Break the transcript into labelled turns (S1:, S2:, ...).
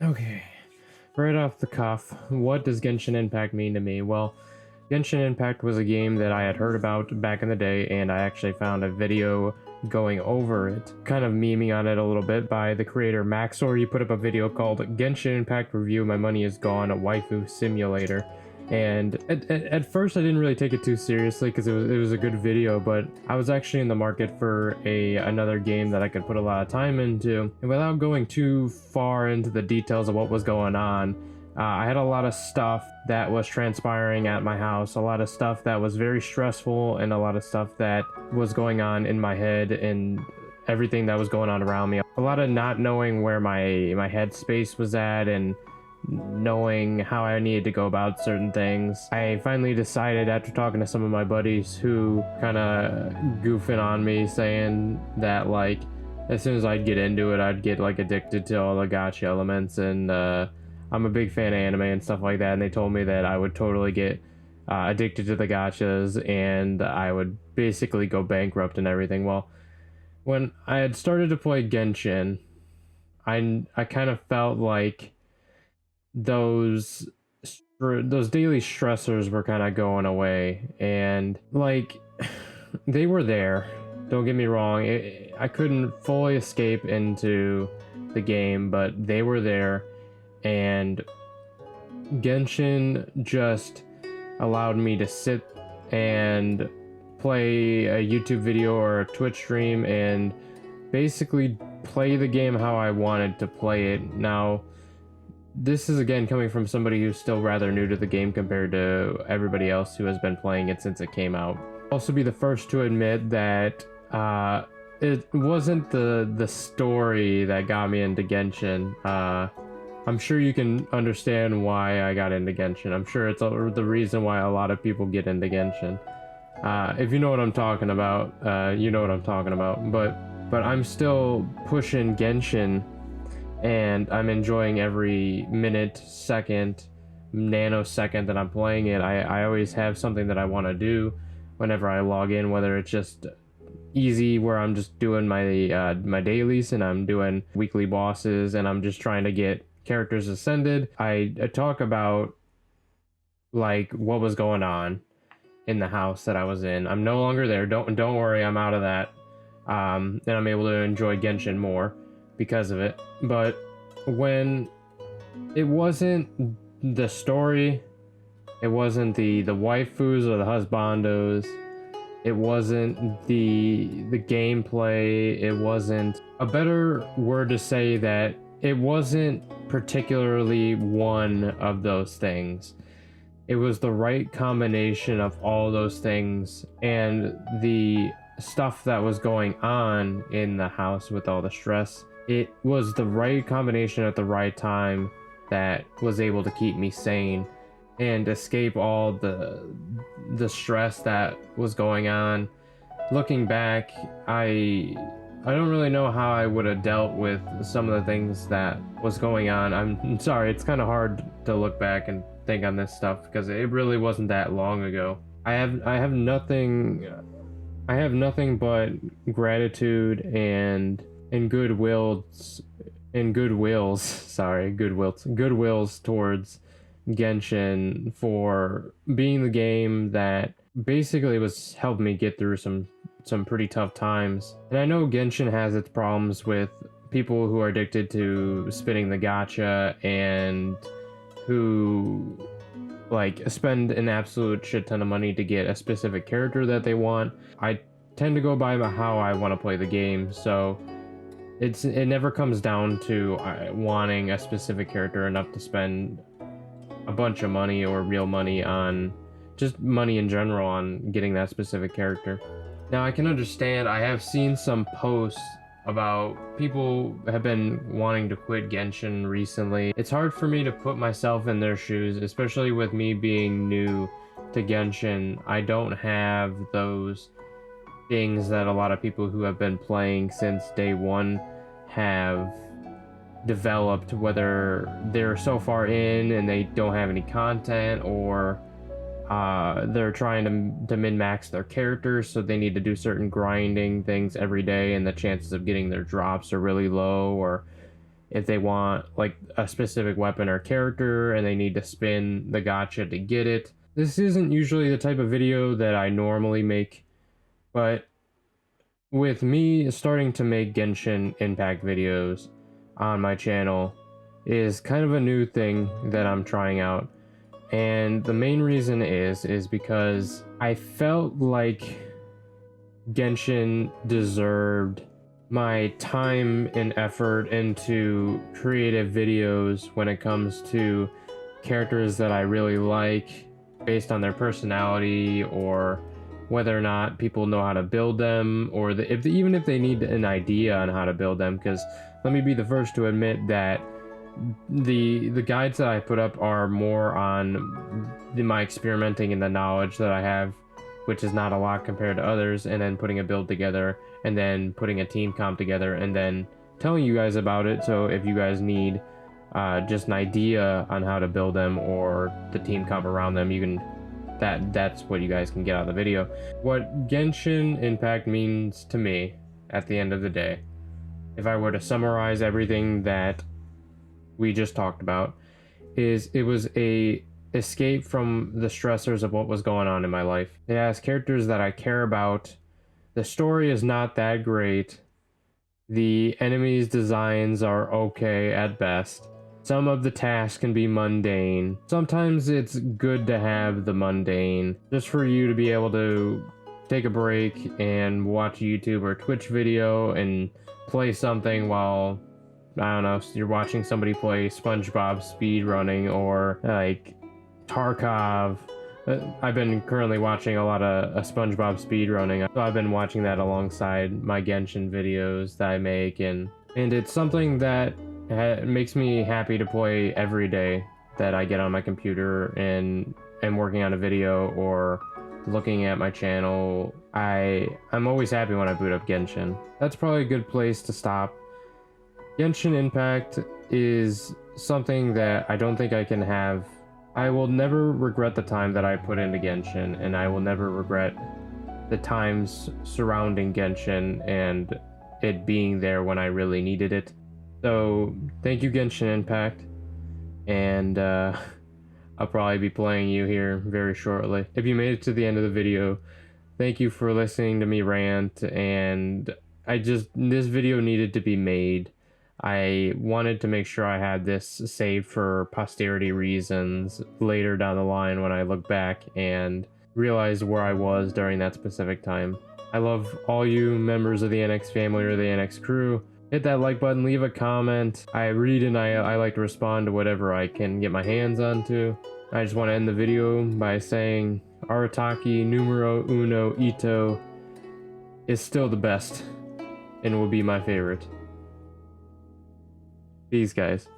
S1: Okay, right off the cuff, what does Genshin Impact mean to me? Well, Genshin Impact was a game that I had heard about back in the day, and I actually found a video going over it, kind of memeing on it a little bit by the creator Maxor. He put up a video called Genshin Impact Review, My Money Is Gone, a Waifu Simulator. And at first I didn't really take it too seriously because it was a good video, but I was actually in the market for another game that I could put a lot of time into. And without going too far into the details of what was going on, I had a lot of stuff that was transpiring at my house, a lot of stuff that was very stressful, and a lot of stuff that was going on in my head and everything that was going on around me. A lot of not knowing where my headspace was at and knowing how I needed to go about certain things. I finally decided, after talking to some of my buddies who kind of goofing on me, saying that like as soon as I'd get into it, I'd get like addicted to all the gacha elements, and I'm a big fan of anime and stuff like that, and they told me that I would totally get addicted to the gachas and I would basically go bankrupt and everything. Well, when I had started to play Genshin, I kind of felt like those those daily stressors were kind of going away, and like they were there, don't get me wrong. I couldn't fully escape into the game, but they were there, and Genshin just allowed me to sit and play a YouTube video or a Twitch stream and basically play the game how I wanted to play it. Now, this is again coming from somebody who's still rather new to the game compared to everybody else who has been playing it since it came out. I'll also be the first to admit that it wasn't the story that got me into Genshin. I'm sure you can understand why I got into Genshin. I'm sure it's the reason why a lot of people get into Genshin. If you know what I'm talking about, you know what I'm talking about. But I'm still pushing Genshin, and I'm enjoying every minute, second, nanosecond that I'm playing it. I always have something that I want to do whenever I log in, whether it's just easy where I'm just doing my dailies and I'm doing weekly bosses and I'm just trying to get characters ascended. I talk about like what was going on in the house that I was in. I'm no longer there. Don't worry, I'm out of that. And I'm able to enjoy Genshin more because of it. But when it wasn't the story, it wasn't the waifus or the husbandos, it wasn't the gameplay, it wasn't a better word to say that it wasn't particularly one of those things. It was the right combination of all those things, and the stuff that was going on in the house with all the stress. It was the right combination at the right time that was able to keep me sane and escape all the stress that was going on. Looking back, I don't really know how I would have dealt with some of the things that was going on. I'm sorry, it's kind of hard to look back and think on this stuff because it really wasn't that long ago. I have nothing but gratitude and goodwills towards Genshin for being the game that basically was helped me get through some pretty tough times. And I know Genshin has its problems with people who are addicted to spinning the gacha and who like spend an absolute shit ton of money to get a specific character that they want. I tend to go by how I want to play the game, so it never comes down to wanting a specific character enough to spend a bunch of money or real money on just money in general on getting that specific character. Now I can understand, I have seen some posts about people have been wanting to quit Genshin recently. It's hard for me to put myself in their shoes, especially with me being new to Genshin. I don't have those things that a lot of people who have been playing since day one have developed, whether they're so far in and they don't have any content, or they're trying to min-max their characters, so they need to do certain grinding things every day and the chances of getting their drops are really low, or if they want like a specific weapon or character and they need to spin the gacha to get it. This isn't usually the type of video that I normally make, but with me starting to make Genshin Impact videos on my channel is kind of a new thing that I'm trying out. And the main reason is because I felt like Genshin deserved my time and effort into creative videos when it comes to characters that I really like based on their personality, or whether or not people know how to build them, or even if they need an idea on how to build them. Because let me be the first to admit that the guides that I put up are more on my experimenting and the knowledge that I have, which is not a lot compared to others, and then putting a build together, and then putting a team comp together, and then telling you guys about it. So if you guys need just an idea on how to build them or the team comp around them, you can that's what you guys can get out of the video. What Genshin Impact means to me at the end of the day, if I were to summarize everything that we just talked about, is it was a escape from the stressors of what was going on in my life. It has characters that I care about. The story is not that great. The enemies' designs are okay at best. Some of the tasks can be mundane. Sometimes it's good to have the mundane, just for you to be able to take a break and watch a YouTube or Twitch video and play something while, I don't know, you're watching somebody play SpongeBob speedrunning, or like Tarkov. I've been currently watching a lot of SpongeBob speedrunning, so I've been watching that alongside my Genshin videos that I make, and it's something that makes me happy to play every day that I get on my computer and am working on a video or looking at my channel. I'm always happy when I boot up Genshin. That's probably a good place to stop. Genshin Impact is something that I don't think I can have. I will never regret the time that I put into Genshin, and I will never regret the times surrounding Genshin and it being there when I really needed it. So thank you, Genshin Impact, and I'll probably be playing you here very shortly. If you made it to the end of the video, thank you for listening to me rant, and this video needed to be made. I wanted to make sure I had this saved for posterity reasons later down the line when I look back and realize where I was during that specific time. I love all you members of the Annex family or the Annex crew. Hit that like button, leave a comment. I read and I like to respond to whatever I can get my hands onto. I just want to end the video by saying Arataki numero uno Ito is still the best and will be my favorite. Peace, guys.